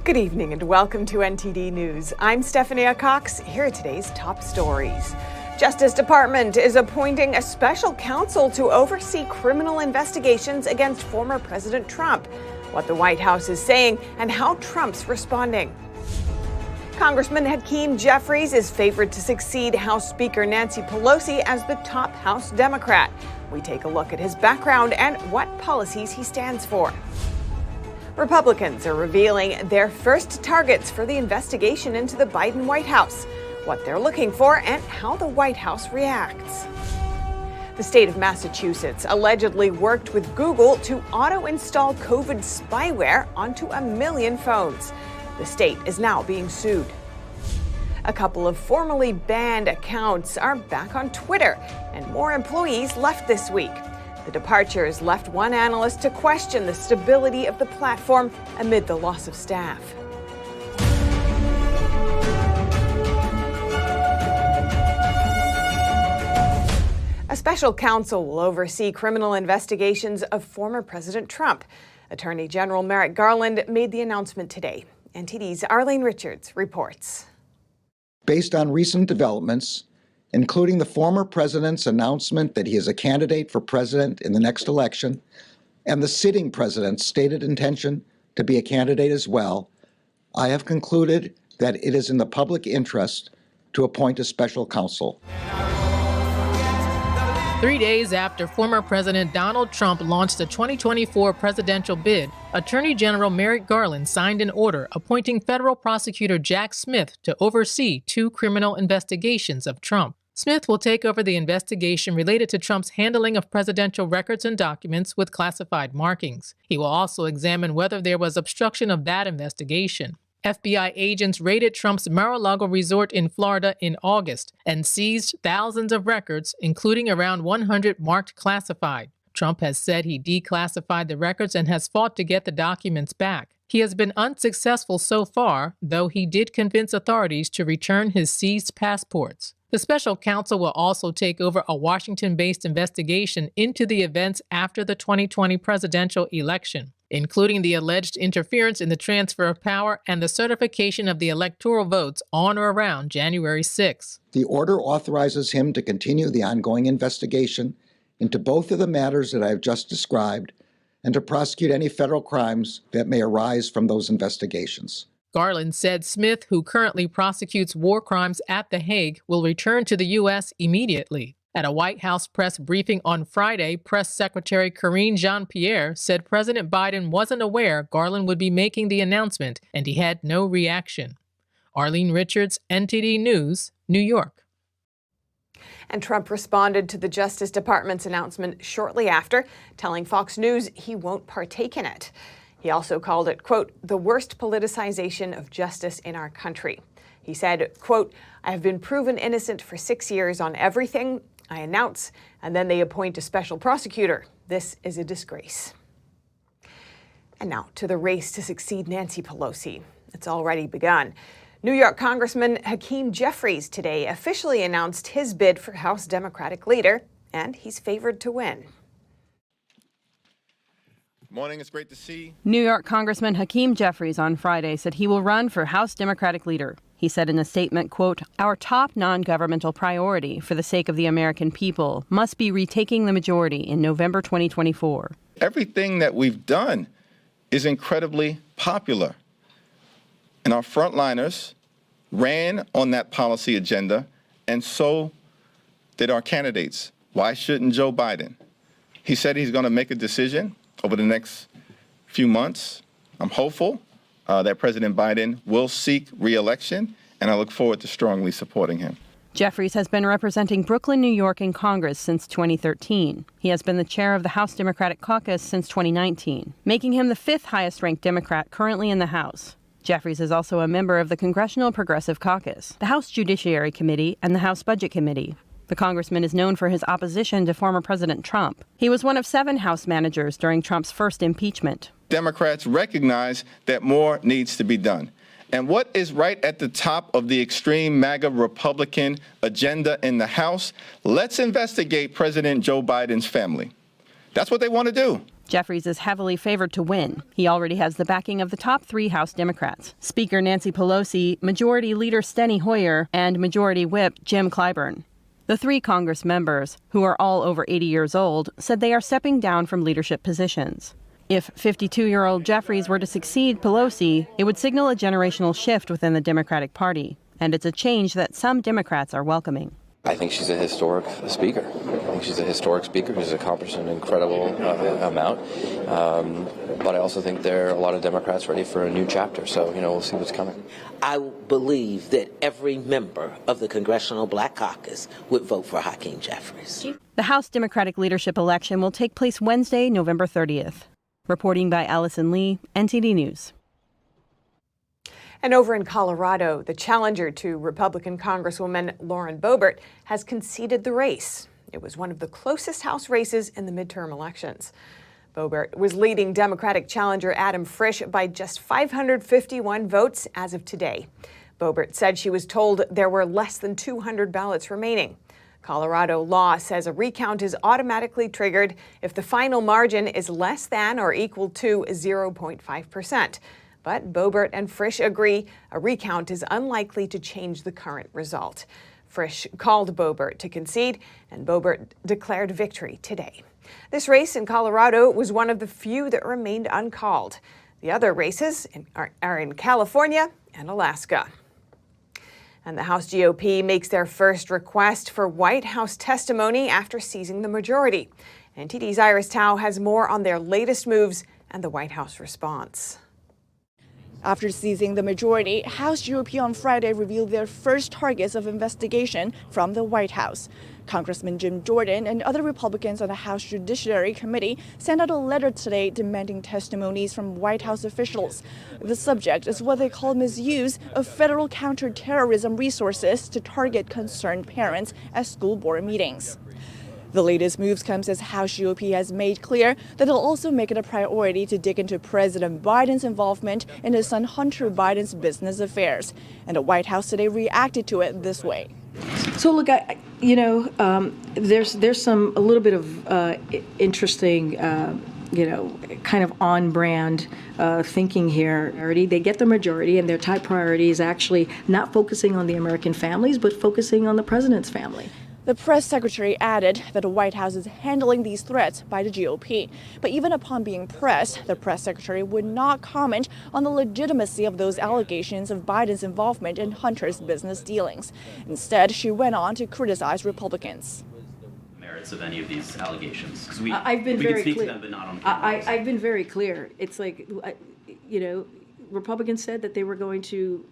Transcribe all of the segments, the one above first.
Good evening and welcome to NTD News. I'm Stephanie Cox. Here are today's top stories. Justice Department is appointing a special counsel to oversee criminal investigations against former President Trump. What the White House is saying and how Trump's responding. Congressman Hakeem Jeffries is favored to succeed House Speaker Nancy Pelosi as the top House Democrat. We take a look at his background and what policies he stands for. Republicans are revealing their first targets for the investigation into the Biden White House, what they're looking for, and how the White House reacts. The state of Massachusetts allegedly worked with Google to auto-install COVID spyware onto 1 million phones. The state is now being sued. A couple of formerly banned accounts are back on Twitter, and more employees left this week. The departures left one analyst to question the stability of the platform amid the loss of staff. A special counsel will oversee criminal investigations of former President Trump. Attorney General Merrick Garland made the announcement today. NTD's Arlene Richards reports. Based on recent developments, including the former president's announcement that he is a candidate for president in the next election, and the sitting president's stated intention to be a candidate as well, I have concluded that it is in the public interest to appoint a special counsel. 3 days after former President Donald Trump launched the 2024 presidential bid, Attorney General Merrick Garland signed an order appointing federal prosecutor Jack Smith to oversee 2 criminal investigations of Trump. Smith will take over the investigation related to Trump's handling of presidential records and documents with classified markings. He will also examine whether there was obstruction of that investigation. FBI agents raided Trump's Mar-a-Lago resort in Florida in August and seized thousands of records, including around 100 marked classified. Trump has said he declassified the records and has fought to get the documents back. He has been unsuccessful so far, though he did convince authorities to return his seized passports. The special counsel will also take over a Washington-based investigation into the events after the 2020 presidential election, including the alleged interference in the transfer of power and the certification of the electoral votes on or around January 6. The order authorizes him to continue the ongoing investigation into both of the matters that I have just described and to prosecute any federal crimes that may arise from those investigations. Garland said Smith, who currently prosecutes war crimes at The Hague, will return to the U.S. immediately. At a White House press briefing on Friday, Press Secretary Karine Jean-Pierre said President Biden wasn't aware Garland would be making the announcement, and he had no reaction. Arlene Richards, NTD News, New York. And Trump responded to the Justice Department's announcement shortly after, telling Fox News he won't partake in it. He also called it, quote, the worst politicization of justice in our country. He said, quote, I have been proven innocent for 6 years on everything I announce, and then they appoint a special prosecutor. This is a disgrace. And now to the race to succeed Nancy Pelosi. It's already begun. New York Congressman Hakeem Jeffries today officially announced his bid for House Democratic leader, and he's favored to win. Morning, it's great to see. New York Congressman Hakeem Jeffries on Friday said he will run for House Democratic leader. He said in a statement, quote, our top non-governmental priority for the sake of the American people must be retaking the majority in November 2024. Everything that we've done is incredibly popular. And our frontliners ran on that policy agenda, and so did our candidates. Why shouldn't Joe Biden? He said he's going to make a decision over the next few months. I'm hopeful that President Biden will seek re-election, and I look forward to strongly supporting him. Jeffries has been representing Brooklyn, New York in Congress since 2013. He has been the chair of the House Democratic Caucus since 2019, making him the 5th highest-ranked Democrat currently in the House. Jeffries is also a member of the Congressional Progressive Caucus, the House Judiciary Committee, and the House Budget Committee. The congressman is known for his opposition to former President Trump. He was one of 7 House managers during Trump's first impeachment. Democrats recognize that more needs to be done. And what is right at the top of the extreme MAGA Republican agenda in the House? Let's investigate President Joe Biden's family. That's what they want to do. Jeffries is heavily favored to win. He already has the backing of the top 3 House Democrats: Speaker Nancy Pelosi, Majority Leader Steny Hoyer, and Majority Whip Jim Clyburn. The 3 Congress members, who are all over 80 years old, said they are stepping down from leadership positions. If 52-year-old Jeffries were to succeed Pelosi, it would signal a generational shift within the Democratic Party, and it's a change that some Democrats are welcoming. I think she's a historic speaker. She's accomplished an incredible amount. But I also think there are a lot of Democrats ready for a new chapter. So, we'll see what's coming. I believe that every member of the Congressional Black Caucus would vote for Hakeem Jeffries. The House Democratic leadership election will take place Wednesday, November 30th. Reporting by Allison Lee, NTD News. And over in Colorado, the challenger to Republican Congresswoman Lauren Boebert has conceded the race. It was one of the closest House races in the midterm elections. Boebert was leading Democratic challenger Adam Frisch by just 551 votes as of today. Boebert said she was told there were less than 200 ballots remaining. Colorado law says a recount is automatically triggered if the final margin is less than or equal to 0.5%. But Boebert and Frisch agree a recount is unlikely to change the current result. Frisch called Boebert to concede, and Boebert declared victory today. This race in Colorado was one of the few that remained uncalled. The other races are in California and Alaska. And the House GOP makes their first request for White House testimony after seizing the majority. NTD's Iris Tao has more on their latest moves and the White House response. After seizing the majority, House GOP on Friday revealed their first targets of investigation from the White House. Congressman Jim Jordan and other Republicans on the House Judiciary Committee sent out a letter today demanding testimonies from White House officials. The subject is what they call misuse of federal counterterrorism resources to target concerned parents at school board meetings. The latest moves comes as House GOP has made clear that they'll also make it a priority to dig into President Biden's involvement in his son Hunter Biden's business affairs. And the White House today reacted to it this way. So look, there's a little bit of interesting, kind of on-brand thinking here. They get the majority, and their top priority is actually not focusing on the American families, but focusing on the president's family. The press secretary added that the White House is handling these threats by the GOP. But even upon being pressed, the press secretary would not comment on the legitimacy of those allegations of Biden's involvement in Hunter's business dealings. Instead, she went on to criticize Republicans. Merits of any of these allegations? I've been very clear. To them, but not on camera. I've been very clear. It's like, Republicans said that they were going to,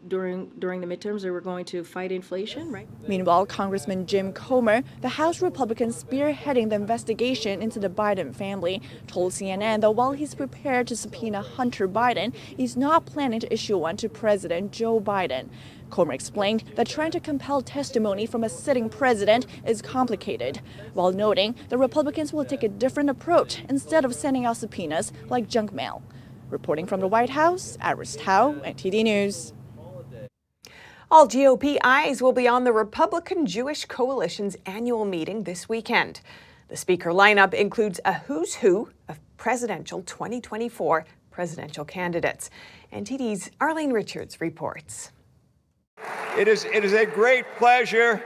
during the midterms, they were going to fight inflation, right? Meanwhile, Congressman Jim Comer, the House Republican spearheading the investigation into the Biden family, told CNN that while he's prepared to subpoena Hunter Biden, he's not planning to issue one to President Joe Biden. Comer explained that trying to compel testimony from a sitting president is complicated, while noting the Republicans will take a different approach instead of sending out subpoenas like junk mail. Reporting from the White House, Iris Tao, NTD News. All GOP eyes will be on the Republican Jewish Coalition's annual meeting this weekend. The speaker lineup includes a who's who of presidential 2024 presidential candidates. NTD's Arlene Richards reports. It is a great pleasure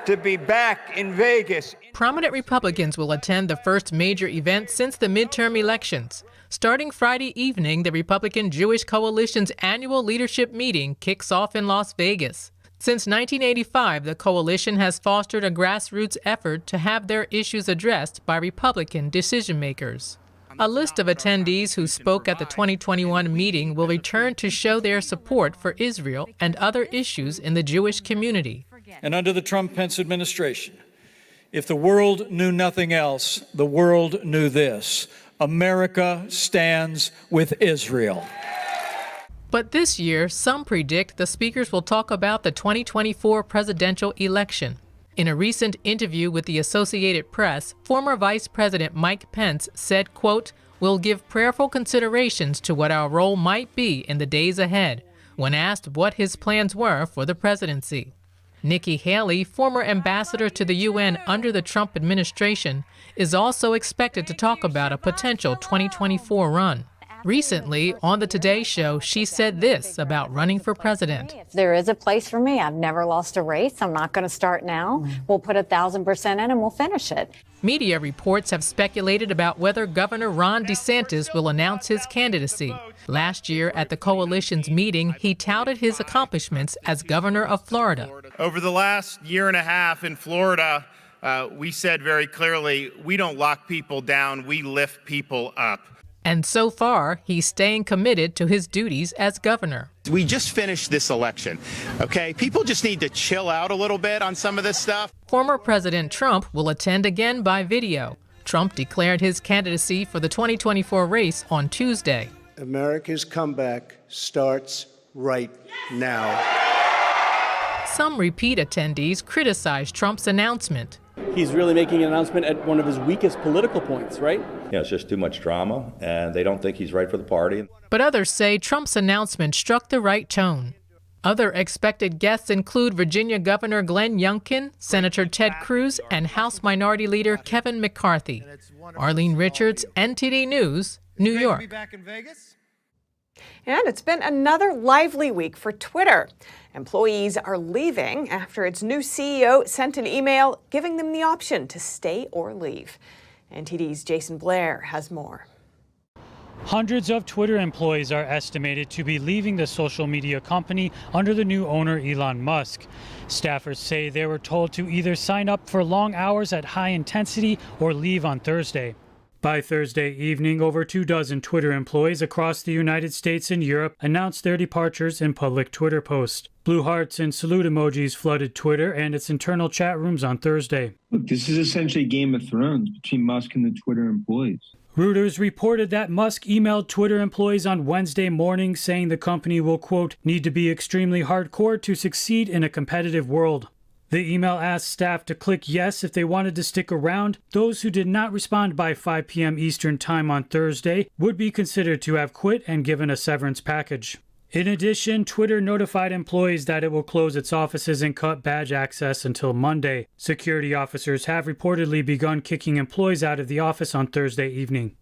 to be back in Vegas. Prominent Republicans will attend the first major event since the midterm elections. Starting Friday evening, the Republican Jewish Coalition's annual leadership meeting kicks off in Las Vegas. Since 1985, the coalition has fostered a grassroots effort to have their issues addressed by Republican decision-makers. A list of attendees who spoke at the 2021 meeting will return to show their support for Israel and other issues in the Jewish community. And under the Trump-Pence administration, if the world knew nothing else, the world knew this: America stands with Israel. But this year, some predict the speakers will talk about the 2024 presidential election. In a recent interview with the Associated Press, former Vice President Mike Pence said, quote, "We'll give prayerful considerations to what our role might be in the days ahead," when asked what his plans were for the presidency. Nikki Haley, former ambassador to the UN under the Trump administration, is also expected to talk about a potential 2024 run. Recently, on the Today Show, she said this about running for president. There is a place for me. I've never lost a race. I'm not going to start now. We'll put 1,000% in and we'll finish it. Media reports have speculated about whether Governor Ron DeSantis will announce his candidacy. Last year at the coalition's meeting, he touted his accomplishments as governor of Florida. Over the last year and a half in Florida, we said very clearly, we don't lock people down, we lift people up. And so far, he's staying committed to his duties as governor. We just finished this election, okay? People just need to chill out a little bit on some of this stuff. Former President Trump will attend again by video. Trump declared his candidacy for the 2024 race on Tuesday. America's comeback starts right now. Some repeat attendees criticized Trump's announcement. He's really making an announcement at one of his weakest political points, right? Yeah, it's just too much drama, and they don't think he's right for the party. But others say Trump's announcement struck the right tone. Other expected guests include Virginia Governor Glenn Youngkin, Senator Ted Cruz, and House Minority Leader Kevin McCarthy. Arlene Richards, NTD News, New York. And it's been another lively week for Twitter. Employees are leaving after its new CEO sent an email giving them the option to stay or leave. NTD's Jason Blair has more. Hundreds of Twitter employees are estimated to be leaving the social media company under the new owner, Elon Musk. Staffers say they were told to either sign up for long hours at high intensity or leave on Thursday. By Thursday evening, over 24 Twitter employees across the United States and Europe announced their departures in public Twitter posts. Blue hearts and salute emojis flooded Twitter and its internal chat rooms on Thursday. Look, this is essentially Game of Thrones between Musk and the Twitter employees. Reuters reported that Musk emailed Twitter employees on Wednesday morning saying the company will, quote, need to be extremely hardcore to succeed in a competitive world. The email asked staff to click yes if they wanted to stick around. Those who did not respond by 5 p.m. Eastern Time on Thursday would be considered to have quit and given a severance package. In addition, Twitter notified employees that it will close its offices and cut badge access until Monday. Security officers have reportedly begun kicking employees out of the office on Thursday evening.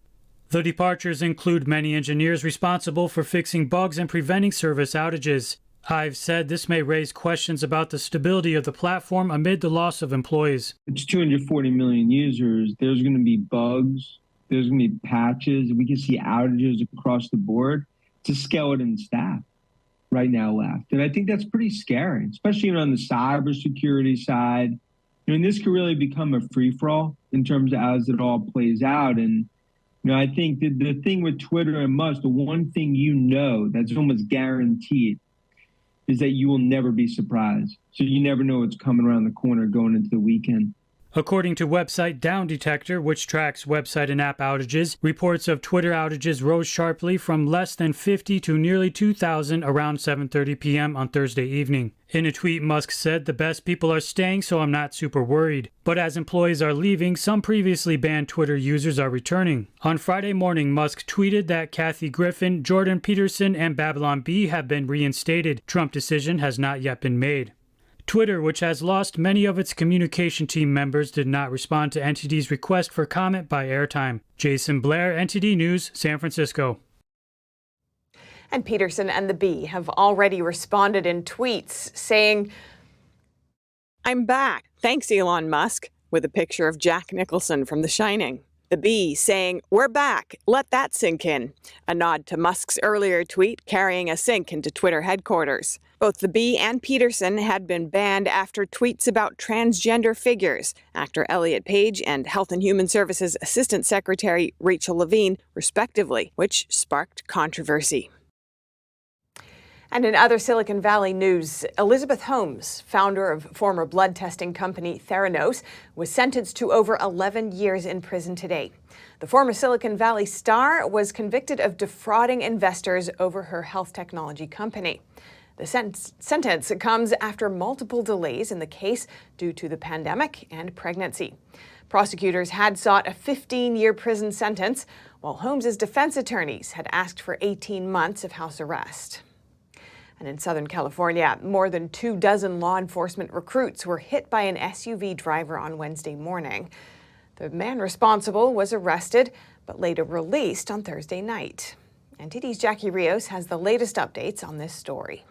The departures include many engineers responsible for fixing bugs and preventing service outages. I've said this may raise questions about the stability of the platform amid the loss of employees. It's 240 million users. There's going to be bugs. There's going to be patches. We can see outages across the board. It's a skeleton staff right now left. And I think that's pretty scary, especially on the cybersecurity side. I mean, this could really become a free-for-all in terms of as it all plays out. And I think the thing with Twitter and Musk, the one thing that's almost guaranteed is that you will never be surprised. So you never know what's coming around the corner going into the weekend. According to website Down Detector, which tracks website and app outages, reports of Twitter outages rose sharply from less than 50 to nearly 2,000 around 7:30 p.m. on Thursday evening. In a tweet, Musk said, "The best people are staying, so I'm not super worried." But as employees are leaving, some previously banned Twitter users are returning. On Friday morning, Musk tweeted that Kathy Griffin, Jordan Peterson, and Babylon Bee have been reinstated. Trump decision has not yet been made. Twitter, which has lost many of its communication team members, did not respond to NTD's request for comment by airtime. Jason Blair, NTD News, San Francisco. And Peterson and the Bee have already responded in tweets saying, "I'm back. Thanks, Elon Musk," with a picture of Jack Nicholson from The Shining. The Bee saying, "We're back. Let that sink in." A nod to Musk's earlier tweet carrying a sink into Twitter headquarters. Both the Bee and Peterson had been banned after tweets about transgender figures, actor Elliot Page and Health and Human Services Assistant Secretary Rachel Levine, respectively, which sparked controversy. And in other Silicon Valley news, Elizabeth Holmes, founder of former blood testing company Theranos, was sentenced to over 11 years in prison today. The former Silicon Valley star was convicted of defrauding investors over her health technology company. The sentence comes after multiple delays in the case due to the pandemic and pregnancy. Prosecutors had sought a 15-year prison sentence, while Holmes' defense attorneys had asked for 18 months of house arrest. And in Southern California, more than 24 law enforcement recruits were hit by an SUV driver on Wednesday morning. The man responsible was arrested, but later released on Thursday night. NTD's Jackie Rios has the latest updates on this story.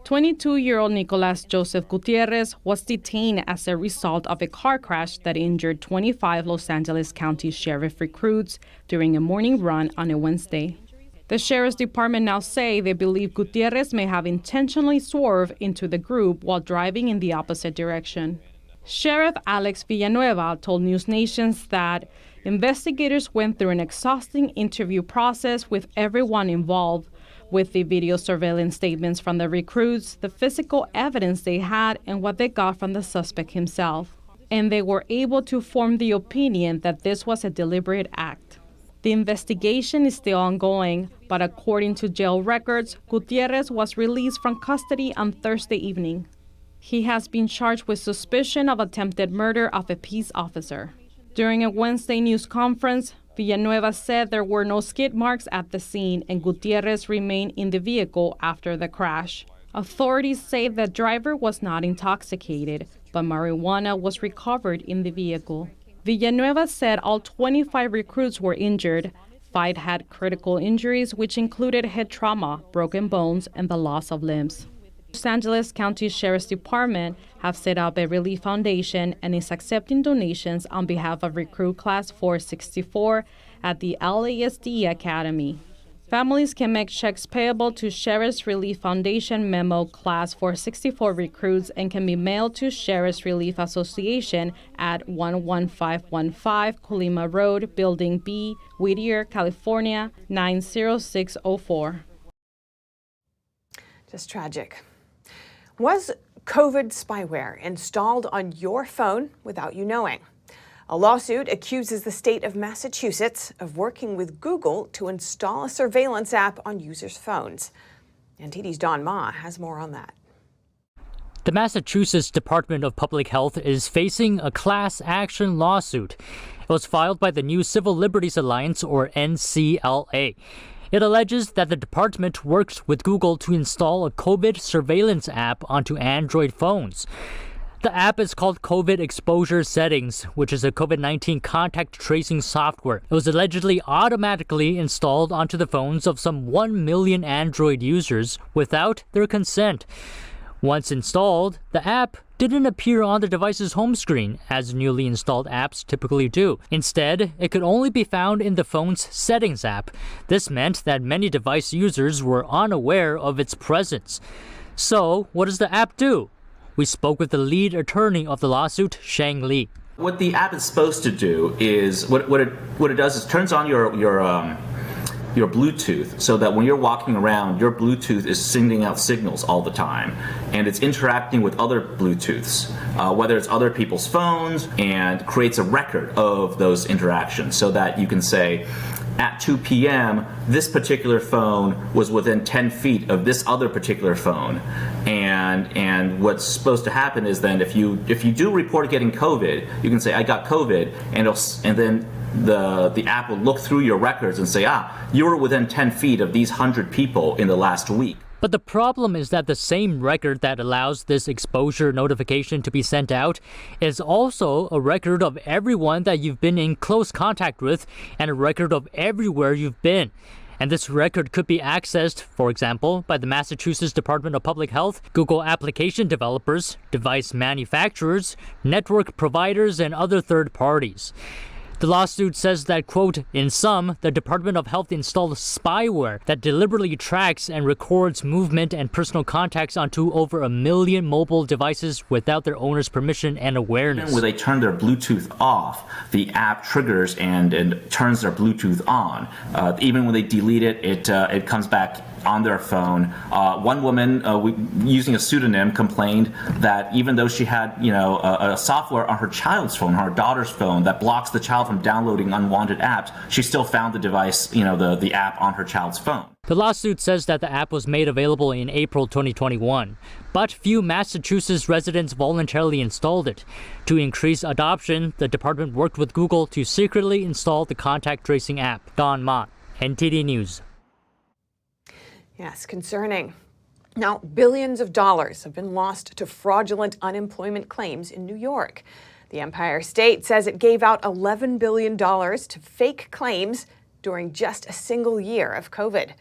22-year-old Nicolas Joseph Gutierrez was detained as a result of a car crash that injured 25 Los Angeles County Sheriff recruits during a morning run on a Wednesday. The Sheriff's Department now say they believe Gutierrez may have intentionally swerved into the group while driving in the opposite direction. Sheriff Alex Villanueva told News Nations that investigators went through an exhausting interview process with everyone involved, with the video surveillance statements from the recruits, the physical evidence they had, and what they got from the suspect himself. And they were able to form the opinion that this was a deliberate act. The investigation is still ongoing, but according to jail records, Gutierrez was released from custody on Thursday evening. He has been charged with suspicion of attempted murder of a peace officer. During a Wednesday news conference, Villanueva said there were no skid marks at the scene and Gutierrez remained in the vehicle after the crash. Authorities say the driver was not intoxicated, but marijuana was recovered in the vehicle. Villanueva said all 25 recruits were injured. 5 had critical injuries, which included head trauma, broken bones, and the loss of limbs. Los Angeles County Sheriff's Department have set up a relief foundation and is accepting donations on behalf of recruit class 464 at the LASD Academy. Families can make checks payable to Sheriff's Relief Foundation Memo Class 464 recruits and can be mailed to Sheriff's Relief Association at 11515 Colima Road, Building B, Whittier, California, 90604. Just tragic. Was COVID spyware installed on your phone without you knowing? A lawsuit accuses the state of Massachusetts of working with Google to install a surveillance app on users' phones. NTD's Don Ma has more on that. The Massachusetts Department of Public Health is facing a class action lawsuit. It was filed by the New Civil Liberties Alliance, or NCLA. It alleges that the department worked with Google to install a COVID surveillance app onto Android phones. The app is called COVID Exposure Settings, which is a COVID-19 contact tracing software. It was allegedly automatically installed onto the phones of some 1 million Android users without their consent. Once installed, the app didn't appear on the device's home screen, as newly installed apps typically do. Instead, it could only be found in the phone's Settings app. This meant that many device users were unaware of its presence. So, what does the app do? We spoke with the lead attorney of the lawsuit, Shang Li. What the app is supposed to do is what it does is turns on your Bluetooth, so that when you're walking around, your Bluetooth is sending out signals all the time, and it's interacting with other Bluetooths, whether it's other people's phones, and creates a record of those interactions, so that you can say, at 2 p.m., this particular phone was within 10 feet of this other particular phone. And what's supposed to happen is then if you do report getting COVID, you can say, I got COVID, and then the app will look through your records and say, you were within 10 feet of these 100 people in the last week. But the problem is that the same record that allows this exposure notification to be sent out is also a record of everyone that you've been in close contact with and a record of everywhere you've been. And this record could be accessed, for example, by the Massachusetts Department of Public Health, Google application developers, device manufacturers, network providers, and other third parties. The lawsuit says that, quote, in sum, the Department of Health installed spyware that deliberately tracks and records movement and personal contacts onto over 1 million mobile devices without their owner's permission and awareness. When they turn their Bluetooth off, the app triggers and turns their Bluetooth on. Even when they delete it, it comes back on their phone. One woman, using a pseudonym, complained that even though she had, a software on her child's phone, her daughter's phone, that blocks the child from downloading unwanted apps, she still found the device, the app on her child's phone. The lawsuit says that the app was made available in April 2021, but few Massachusetts residents voluntarily installed it. To increase adoption, the department worked with Google to secretly install the contact tracing app. Don Ma, NTD News. Yes, concerning. Now, billions of dollars have been lost to fraudulent unemployment claims in New York. The Empire State says it gave out $11 billion to fake claims during just a single year of COVID.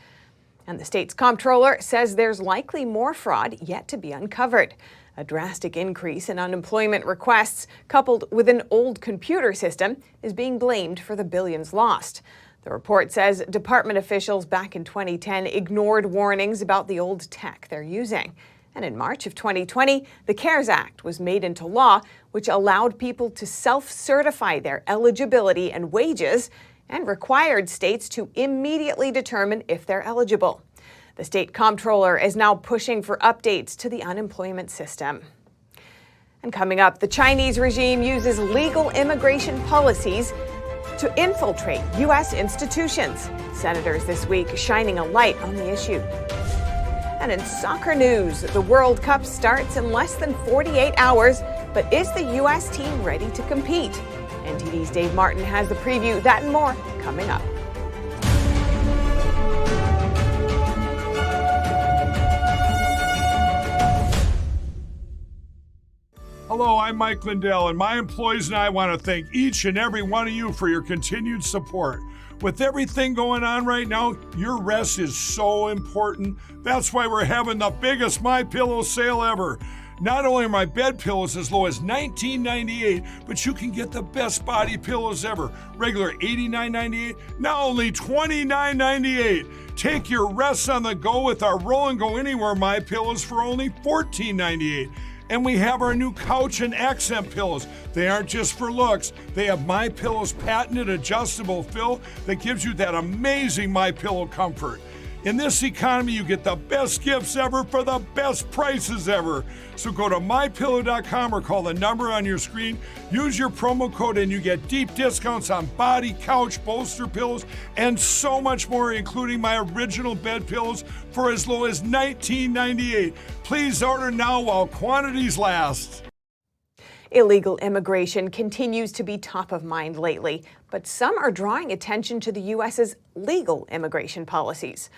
And the state's comptroller says there's likely more fraud yet to be uncovered. A drastic increase in unemployment requests, coupled with an old computer system, is being blamed for the billions lost. The report says department officials back in 2010 ignored warnings about the old tech they're using. And in March of 2020, the CARES Act was made into law, which allowed people to self-certify their eligibility and wages and required states to immediately determine if they're eligible. The state comptroller is now pushing for updates to the unemployment system. And coming up, the Chinese regime uses legal immigration policies to infiltrate U.S. institutions. Senators this week shining a light on the issue. And in soccer news, the World Cup starts in less than 48 hours, but is the U.S. team ready to compete? NTD's Dave Martin has the preview, that and more coming up. Hello, I'm Mike Lindell, and my employees and I want to thank each and every one of you for your continued support. With everything going on right now, your rest is so important. That's why we're having the biggest MyPillow sale ever. Not only are my bed pillows as low as $19.98, but you can get the best body pillows ever. Regular $89.98, now only $29.98. Take your rest on the go with our Roll and Go Anywhere MyPillows for only $14.98. And we have our new couch and accent pillows. They aren't just for looks. They have MyPillow's patented adjustable fill that gives you that amazing MyPillow comfort. In this economy, you get the best gifts ever for the best prices ever. So go to MyPillow.com or call the number on your screen. Use your promo code and you get deep discounts on body, couch, bolster pillows, and so much more, including my original bed pillows for as low as $19.98. Please order now while quantities last. Illegal immigration continues to be top of mind lately, but some are drawing attention to the U.S.'s legal immigration policies.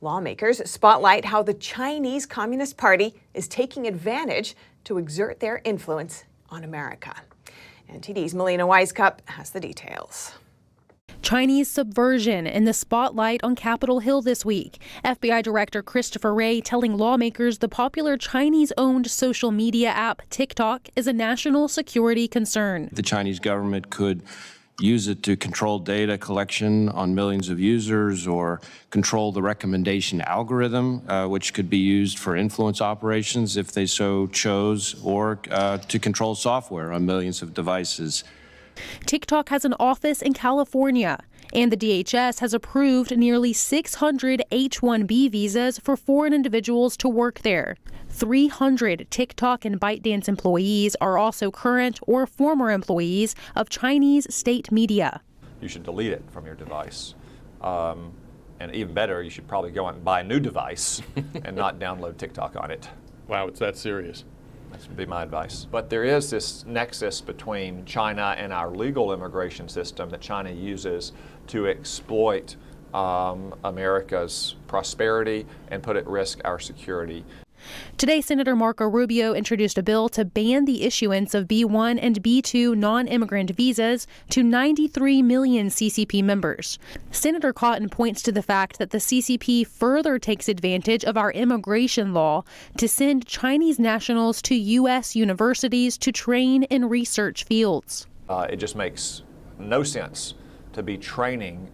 Lawmakers spotlight how the Chinese Communist Party is taking advantage to exert their influence on America. NTD's Melina Wisecup has the details. Chinese subversion in the spotlight on Capitol Hill this week. FBI Director Christopher Wray telling lawmakers the popular Chinese-owned social media app TikTok is a national security concern. The Chinese government could use it to control data collection on millions of users or control the recommendation algorithm, which could be used for influence operations if they so chose, or to control software on millions of devices. TikTok has an office in California, and the DHS has approved nearly 600 H-1B visas for foreign individuals to work there. 300 TikTok and ByteDance employees are also current or former employees of Chinese state media. You should delete it from your device. And even better, you should probably go out and buy a new device and not download TikTok on it. Wow, it's that serious. That would be my advice. But there is this nexus between China and our legal immigration system that China uses to exploit America's prosperity and put at risk our security. Today, Senator Marco Rubio introduced a bill to ban the issuance of B-1 and B-2 non-immigrant visas to 93 million CCP members. Senator Cotton points to the fact that the CCP further takes advantage of our immigration law to send Chinese nationals to U.S. universities to train in research fields. It just makes no sense to be training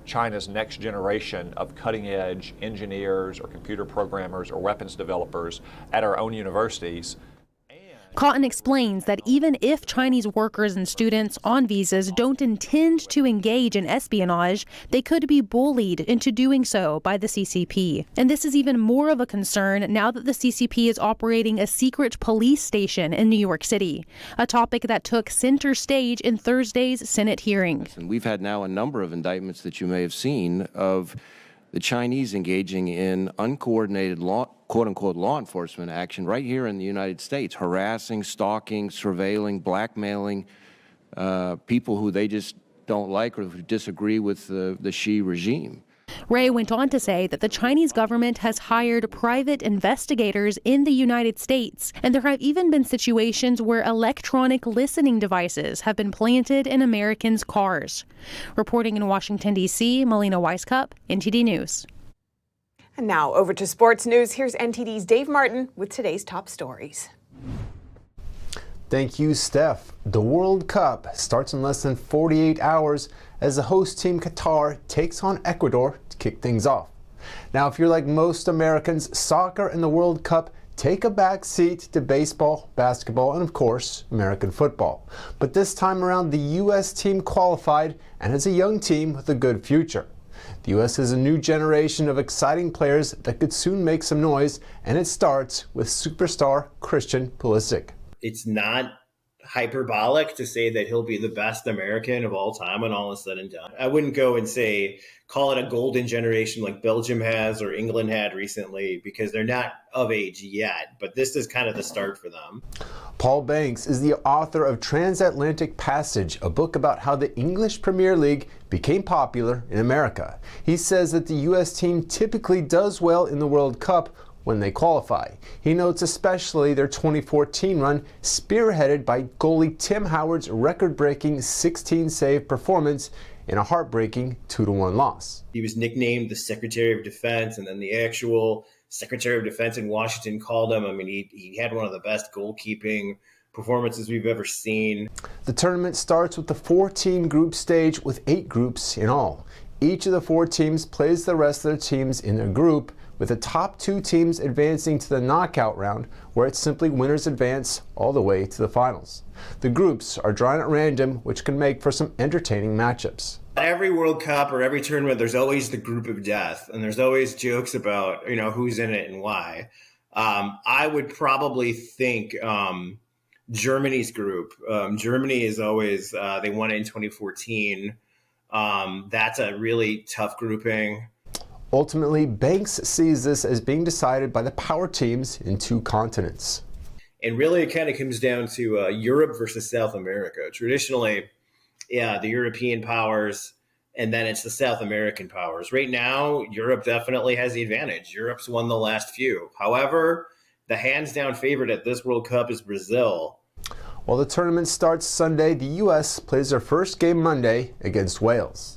China's next generation of cutting-edge engineers or computer programmers or weapons developers at our own universities. Cotton explains that even if Chinese workers and students on visas don't intend to engage in espionage, they could be bullied into doing so by the CCP. And this is even more of a concern now that the CCP is operating a secret police station in New York City, a topic that took center stage in Thursday's Senate hearing. And we've had now a number of indictments that you may have seen of the Chinese engaging in uncoordinated quote-unquote law enforcement action right here in the United States, harassing, stalking, surveilling, blackmailing people who they just don't like or who disagree with the Xi regime. Ray went on to say that the Chinese government has hired private investigators in the United States, and there have even been situations where electronic listening devices have been planted in Americans' cars. Reporting in Washington, D.C., Melina Weiskup, NTD News. And now over to sports news. Here's NTD's Dave Martin with today's top stories. Thank you, Steph. The World Cup starts in less than 48 hours as the host team Qatar takes on Ecuador to kick things off. Now, if you're like most Americans, soccer and the World Cup take a back seat to baseball, basketball, and of course, American football. But this time around, the U.S. team qualified and is a young team with a good future. The U.S. has a new generation of exciting players that could soon make some noise, and it starts with superstar Christian Pulisic. It's not hyperbolic to say that he'll be the best American of all time when all is said and done. I wouldn't go and say, call it a golden generation like Belgium has or England had recently, because they're not of age yet, but this is kind of the start for them. Paul Banks is the author of Transatlantic Passage, a book about how the English Premier League became popular in America. He says that the U.S. team typically does well in the World Cup when they qualify. He notes especially their 2014 run, spearheaded by goalie Tim Howard's record-breaking 16-save performance in a heartbreaking 2-1 loss. He was nicknamed the Secretary of Defense, and then the actual Secretary of Defense in Washington called him. I mean, he had one of the best goalkeeping performances we've ever seen. The tournament starts with the 4-team group stage with 8 groups in all. Each of the 4 teams plays the rest of their teams in their group, with the top 2 teams advancing to the knockout round, where it's simply winners advance all the way to the finals. The groups are drawn at random, which can make for some entertaining matchups. Every World Cup or every tournament, there's always the group of death, and there's always jokes about, who's in it and why. I would probably think Germany's group. Germany is always, they won it in 2014. That's a really tough grouping. Ultimately, Banks sees this as being decided by the power teams in 2 continents. And really, it kind of comes down to Europe versus South America. Traditionally, the European powers, and then it's the South American powers. Right now, Europe definitely has the advantage. Europe's won the last few. However, the hands-down favorite at this World Cup is Brazil. While the tournament starts Sunday, the U.S. plays their first game Monday against Wales.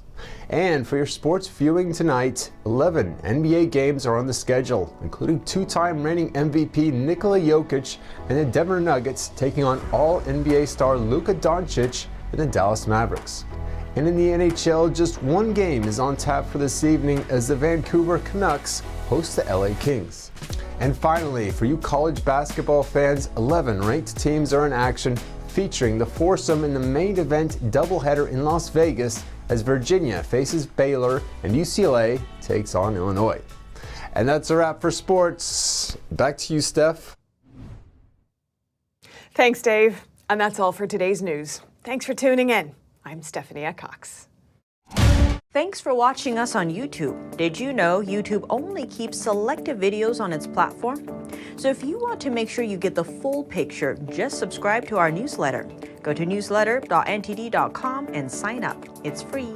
And for your sports viewing tonight, 11 NBA games are on the schedule, including 2-time reigning MVP Nikola Jokic and the Denver Nuggets taking on All-NBA star Luka Doncic and the Dallas Mavericks. And in the NHL, just 1 game is on tap for this evening as the Vancouver Canucks host the LA Kings. And finally, for you college basketball fans, 11 ranked teams are in action, featuring the foursome in the main event doubleheader in Las Vegas as Virginia faces Baylor and UCLA takes on Illinois. And that's a wrap for sports. Back to you, Steph. Thanks, Dave. And that's all for today's news. Thanks for tuning in. I'm Stephanie Cox. Thanks for watching us on YouTube. Did you know YouTube only keeps selective videos on its platform? So if you want to make sure you get the full picture, just subscribe to our newsletter. Go to newsletter.ntd.com and sign up. It's free.